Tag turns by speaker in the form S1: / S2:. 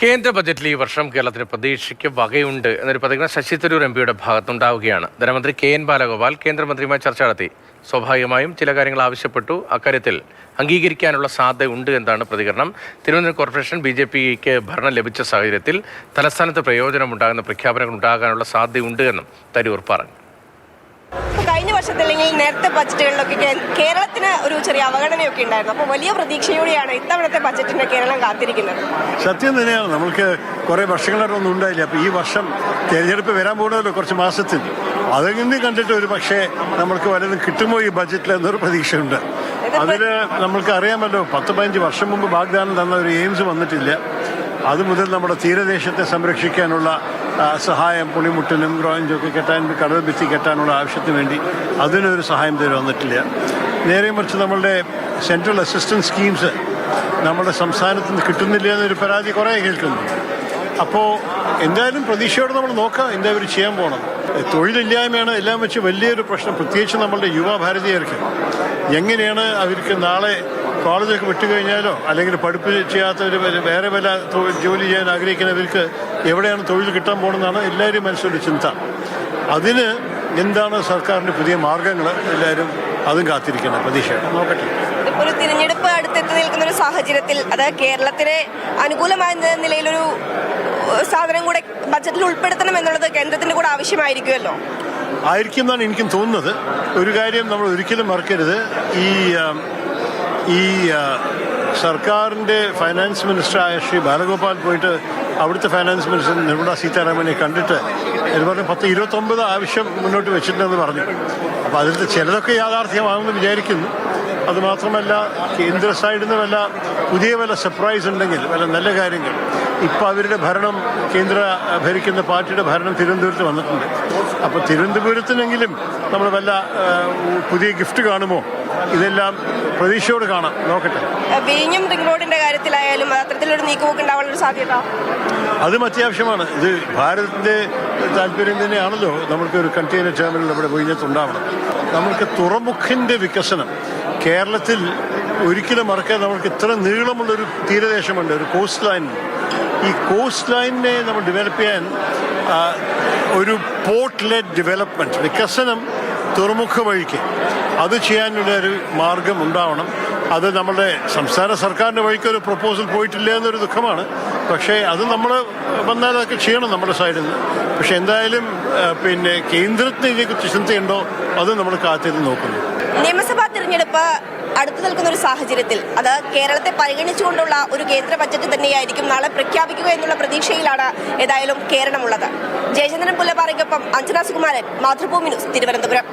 S1: കേന്ദ്ര ബജറ്റിൽ ഈ വർഷം കേരളത്തിന് പ്രതീക്ഷയ്ക്ക് വകയുണ്ട് എന്നൊരു പ്രതികരണം ശശി തരൂർ എംപിയുടെ ഭാഗത്തുണ്ടാവുകയാണ്. ധനമന്ത്രി കെ.എൻ. ബാലഗോപാൽ കേന്ദ്രമന്ത്രിയുമായി ചർച്ച നടത്തി. സ്വാഭാവികമായും ചില കാര്യങ്ങൾ ആവശ്യപ്പെട്ടു. അക്കാര്യത്തിൽ അംഗീകരിക്കാനുള്ള സാധ്യത ഉണ്ട് എന്നാണ് പ്രതികരണം. തിരുവനന്തപുരം കോർപ്പറേഷൻ BJPക്ക് ഭരണം ലഭിച്ച സാഹചര്യത്തിൽ തലസ്ഥാനത്ത് പ്രയോജനമുണ്ടാകുന്ന പ്രഖ്യാപനങ്ങൾ ഉണ്ടാകാനുള്ള സാധ്യതയുണ്ട് എന്നും തരൂർ പറഞ്ഞു.
S2: കഴിഞ്ഞ വർഷത്തെ അല്ലെങ്കിൽ നേരത്തെ ബജറ്റുകളിലൊക്കെ കേരളത്തിന് ഒരു ചെറിയ അവഗണനയൊക്കെ ഉണ്ടായിരുന്നു. അപ്പോൾ വലിയ പ്രതീക്ഷയോടെയാണ് ഇത്തവണത്തെ ബജറ്റിന്റെ കേരളം കാത്തിരിക്കുന്നത്.
S3: സത്യം തന്നെയാണ്. നമുക്ക് കുറേ വർഷങ്ങളായിട്ടൊന്നും ഉണ്ടായില്ല. അപ്പോൾ ഈ വർഷം തിരഞ്ഞെടുപ്പ് വരാൻ പോകുന്നല്ലോ കുറച്ച് മാസത്തിൽ. അതെങ്ങനെ കണ്ടിട്ട് ഒരു പക്ഷേ നമ്മൾക്ക് വല്ലതും കിട്ടുമോ ഈ ബജറ്റിൽ എന്നൊരു പ്രതീക്ഷയുണ്ട്. അതിൽ നമ്മൾക്ക് അറിയാമല്ലോ, 10-15 വർഷം മുമ്പ് വാഗ്ദാനം തന്ന ഒരു എയിംസ് വന്നിട്ടില്ല. അതുമുതൽ നമ്മുടെ തീരദേശത്തെ സംരക്ഷിക്കാനുള്ള സഹായം, പുളിമുട്ടിനും ഗ്രോയിഞ്ചൊക്കെ കെട്ടാൻ, കടൽ ഭിത്തി കെട്ടാനുള്ള ആവശ്യത്തിന് വേണ്ടി അതിനൊരു സഹായം തരും വന്നിട്ടില്ല. നേരെ മറിച്ച് നമ്മളുടെ സെൻട്രൽ അസിസ്റ്റൻസ് സ്കീംസ് നമ്മുടെ സംസ്ഥാനത്ത് നിന്ന് കിട്ടുന്നില്ല എന്നൊരു പരാതി കുറേ കേൾക്കുന്നു. അപ്പോൾ എന്തായാലും പ്രതീക്ഷയോടെ നമ്മൾ നോക്കാം എന്താ അവർ ചെയ്യാൻ പോകണം. തൊഴിലില്ലായ്മയാണ് എല്ലാം വെച്ച് വലിയൊരു പ്രശ്നം, പ്രത്യേകിച്ച് നമ്മളുടെ യുവഭാരതീയർക്ക്. എങ്ങനെയാണ് അവർക്ക് നാളെ കോളേജൊക്കെ വിട്ടുകഴിഞ്ഞാലോ അല്ലെങ്കിൽ പഠിപ്പ് ചെയ്യാത്തവർ വേറെ വല്ല ജോലി ചെയ്യാൻ ആഗ്രഹിക്കുന്നവർക്ക് എവിടെയാണ് തൊഴിൽ കിട്ടാൻ പോകുന്നതാണ് എല്ലാവരും മനസ്സിലൊരു ചിന്ത. അതിന് എന്താണ് സർക്കാരിൻ്റെ പുതിയ മാർഗങ്ങൾ, എല്ലാവരും അതും കാത്തിരിക്കണം. പ്രതീക്ഷ നോക്കട്ടെ.
S2: ഒരു തിരഞ്ഞെടുപ്പ് അടുത്തെത്തി നിൽക്കുന്ന ഒരു സാഹചര്യത്തിൽ അത് കേരളത്തിന് അനുകൂലമായ നിലയിലൊരു സാധനം കൂടെ ബജറ്റിൽ ഉൾപ്പെടുത്തണം എന്നുള്ളത് കേന്ദ്രത്തിന്റെ കൂടെ ആവശ്യമായിരിക്കുമല്ലോ.
S3: ആയിരിക്കും എന്നാണ് എനിക്കും തോന്നുന്നത്. ഒരു കാര്യം നമ്മൾ ഒരിക്കലും മറക്കരുത്, ഈ സർക്കാരിൻ്റെ ഫൈനാൻസ് മിനിസ്റ്ററായ ശ്രീ ബാലഗോപാൽ പോയിട്ട് അവിടുത്തെ ഫൈനാൻസ് മിനിസ്റ്റർ നിർമ്മല സീതാരാമനെ കണ്ടിട്ട് പറഞ്ഞ് 10-29 ആവശ്യം മുന്നോട്ട് വെച്ചിട്ടുണ്ടെന്ന് പറഞ്ഞു. അപ്പോൾ അതിൽ ചിലതൊക്കെ യാഥാർത്ഥ്യമാകുമെന്ന് വിചാരിക്കുന്നു. അതുമാത്രമല്ല, കേന്ദ്ര സൈഡിൽ നിന്ന് വല്ല സർപ്രൈസ് ഉണ്ടെങ്കിൽ, വല്ല നല്ല കാര്യങ്ങൾ. ഇപ്പോൾ അവരുടെ ഭരണം, കേന്ദ്ര ഭരിക്കുന്ന പാർട്ടിയുടെ ഭരണം തിരുവനന്തപുരത്ത് വന്നിട്ടുണ്ട്. അപ്പോൾ തിരുവനന്തപുരത്തിനെങ്കിലും നമ്മൾ വല്ല പുതിയ ഗിഫ്റ്റ് കാണുമോ, ഇതെല്ലാം പ്രതീക്ഷയോട് കാണാം. നോക്കട്ടെ.
S2: വിഴിഞ്ഞം റിംഗ് റോഡിന്റെ കാര്യത്തിലായാലും അത്തരത്തിലൊരു നീക്കുപോക്ക് ഉണ്ടാവാനുള്ള സാധ്യത
S3: അതും അത്യാവശ്യമാണ്. ഇത് ഭാരതത്തിന്റെ താല്പര്യം തന്നെയാണല്ലോ നമ്മൾക്ക് ഒരു കണ്ടെയ്നർ ടെർമിനൽ നമ്മുടെ വിഴിഞ്ഞത്ത് ഉണ്ടാവണം. നമ്മൾക്ക് തുറമുഖിന്റെ വികസനം കേരളത്തിൽ ഒരിക്കലും മറക്കാൻ, നമ്മൾക്ക് ഇത്ര നീളമുള്ളൊരു തീരദേശമുണ്ട്, ഒരു കോസ്റ്റ് ലൈൻ. ഈ കോസ്റ്റ് ലൈനിനെ നമ്മൾ ഡെവലപ്പ് ചെയ്യാൻ ഒരു പോർട്ട് ലെഡ് ഡെവലപ്മെന്റ്, വികസനം തുറമുഖ വഴിക്ക് അത് ചെയ്യാനുള്ള ഒരു മാർഗം ഉണ്ടാവണം. അത് നമ്മുടെ സംസ്ഥാന സർക്കാരിൻ്റെ വഴിക്ക് ഒരു പ്രപ്പോസൽ പോയിട്ടില്ല എന്നൊരു ദുഃഖമാണ്. പക്ഷേ അത് നമ്മൾ വന്നാൽ അതൊക്കെ ചെയ്യണം നമ്മുടെ സൈഡിൽ നിന്ന്. പക്ഷെ എന്തായാലും കേന്ദ്രത്തിന് ഇതിനെക്കുറിച്ച് ചിന്തയുണ്ടോ അത് നമ്മൾ കാത്തിരുന്ന് നോക്കുന്നു.
S2: നിയമസഭാ തിരഞ്ഞെടുപ്പ് അടുത്തു നിൽക്കുന്ന ഒരു സാഹചര്യത്തിൽ അത് കേരളത്തെ പരിഗണിച്ചുകൊണ്ടുള്ള ഒരു കേന്ദ്ര ബജറ്റ് തന്നെയായിരിക്കും നാളെ പ്രഖ്യാപിക്കുക എന്നുള്ള പ്രതീക്ഷയിലാണ് ഏതായാലും കേരളമുള്ളത്. ജയചന്ദ്രൻ പുല്ലപ്പാറയ്ക്കൊപ്പം അഞ്ജന സുകുമാരൻ, മാതൃഭൂമി ന്യൂസ്, തിരുവനന്തപുരം.